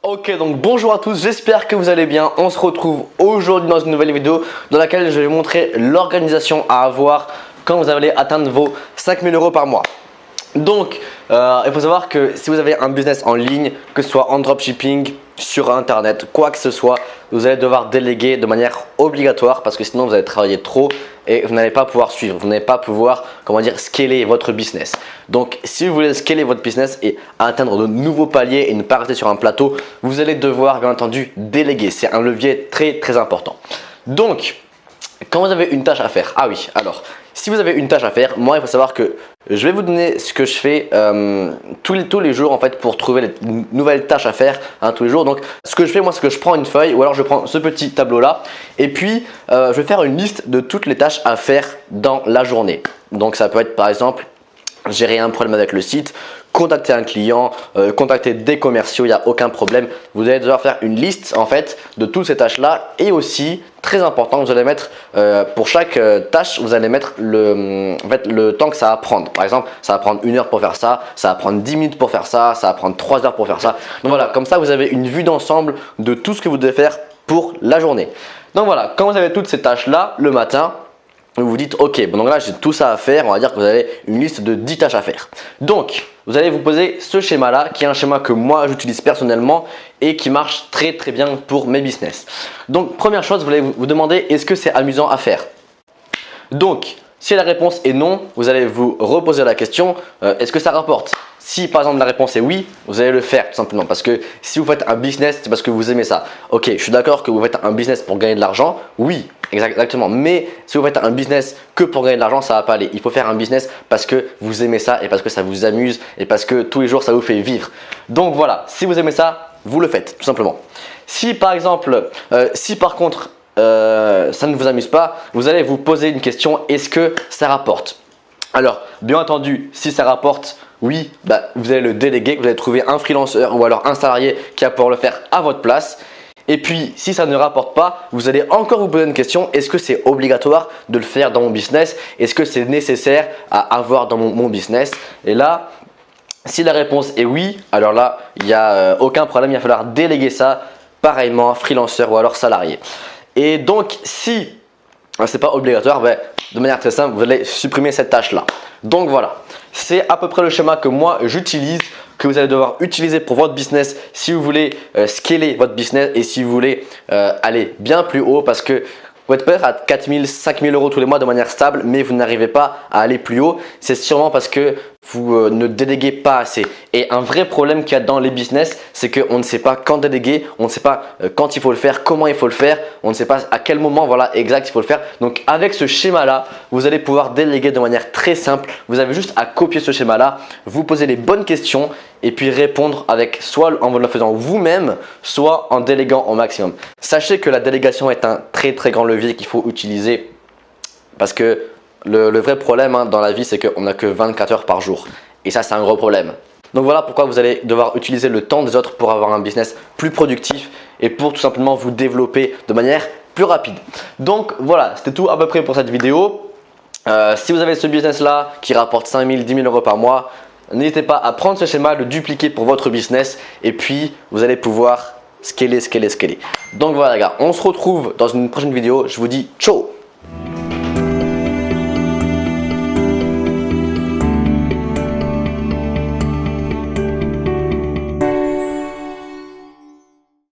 Ok, donc bonjour à tous, j'espère que vous allez bien. On se retrouve aujourd'hui dans une nouvelle vidéo dans laquelle je vais vous montrer l'organisation à avoir quand vous allez atteindre vos 5000 € par mois. Donc, il faut savoir que si vous avez un business en ligne, que ce soit en dropshipping, sur internet, quoi que ce soit, vous allez devoir déléguer de manière obligatoire parce que sinon vous allez travailler trop et vous n'allez pas pouvoir suivre, vous n'allez pas pouvoir, comment dire, scaler votre business. Donc, si vous voulez scaler votre business et atteindre de nouveaux paliers et ne pas rester sur un plateau, vous allez devoir bien entendu déléguer. C'est un levier très important. Donc, quand vous avez une tâche à faire, si vous avez une tâche à faire, moi il faut savoir que je vais vous donner ce que je fais tous les jours en fait pour trouver les nouvelles tâches à faire tous les jours. Donc ce que je fais moi, c'est que je prends une feuille ou alors je prends ce petit tableau là et puis je vais faire une liste de toutes les tâches à faire dans la journée. Donc ça peut être par exemple gérer un problème avec le site, contacter un client, contacter des commerciaux, il n'y a aucun problème. Vous allez devoir faire une liste en fait de toutes ces tâches là et aussi très important, vous allez mettre pour chaque tâche, vous allez mettre le temps que ça va prendre. Par exemple, ça va prendre 1 heure pour faire ça, ça va prendre 10 minutes pour faire ça, ça va prendre 3 heures pour faire ça. Donc voilà, comme ça vous avez une vue d'ensemble de tout ce que vous devez faire pour la journée. Donc voilà, quand vous avez toutes ces tâches là le matin, vous vous dites ok, bon donc là j'ai tout ça à faire, on va dire que vous avez une liste de 10 tâches à faire. Donc vous allez vous poser ce schéma là qui est un schéma que moi j'utilise personnellement et qui marche très bien pour mes business. Donc première chose, vous allez vous demander est-ce que c'est amusant à faire. Donc si la réponse est non, vous allez vous reposer la question est-ce que ça rapporte. Si par exemple la réponse est oui, vous allez le faire tout simplement parce que si vous faites un business, c'est parce que vous aimez ça. Ok, je suis d'accord que vous faites un business pour gagner de l'argent, oui, exactement. Mais si vous faites un business que pour gagner de l'argent, ça va pas aller. Il faut faire un business parce que vous aimez ça et parce que ça vous amuse et parce que tous les jours ça vous fait vivre. Donc voilà, si vous aimez ça, vous le faites tout simplement. Si par exemple, si par contre ça ne vous amuse pas, vous allez vous poser une question, est-ce que ça rapporte? Alors bien entendu, si ça rapporte, oui, vous allez le déléguer, vous allez trouver un freelancer ou alors un salarié qui va pouvoir le faire à votre place. Et puis si ça ne rapporte pas, vous allez encore vous poser une question, est-ce que c'est obligatoire de le faire dans mon business? Est-ce que c'est nécessaire à avoir dans mon business? Et là, si la réponse est oui, alors là, il n'y a aucun problème, il va falloir déléguer ça pareillement freelancer ou alors salarié. Et donc si ce n'est pas obligatoire, de manière très simple, vous allez supprimer cette tâche là. Donc voilà, c'est à peu près le schéma que moi j'utilise, que vous allez devoir utiliser pour votre business si vous voulez scaler votre business et si vous voulez aller bien plus haut parce que vous êtes peut-être à 4000, 5000 € tous les mois de manière stable, mais vous n'arrivez pas à aller plus haut. C'est sûrement parce que vous ne déléguez pas assez. Et un vrai problème qu'il y a dans les business, c'est qu'on ne sait pas quand déléguer, on ne sait pas quand il faut le faire, comment il faut le faire, on ne sait pas à quel moment exact il faut le faire. Donc avec ce schéma-là, vous allez pouvoir déléguer de manière très simple. Vous avez juste à copier ce schéma-là, vous poser les bonnes questions et puis répondre avec soit en le faisant vous-même, soit en déléguant au maximum. Sachez que la délégation est un très grand levier qu'il faut utiliser parce que le vrai problème dans la vie, c'est qu'on n'a que 24 heures par jour et ça, c'est un gros problème. Donc voilà pourquoi vous allez devoir utiliser le temps des autres pour avoir un business plus productif et pour tout simplement vous développer de manière plus rapide. Donc voilà, c'était tout à peu près pour cette vidéo. Si vous avez ce business là qui rapporte 5000, 10 000 € par mois, n'hésitez pas à prendre ce schéma, le dupliquer pour votre business et puis vous allez pouvoir scaler. Donc voilà les gars, on se retrouve dans une prochaine vidéo. Je vous dis ciao.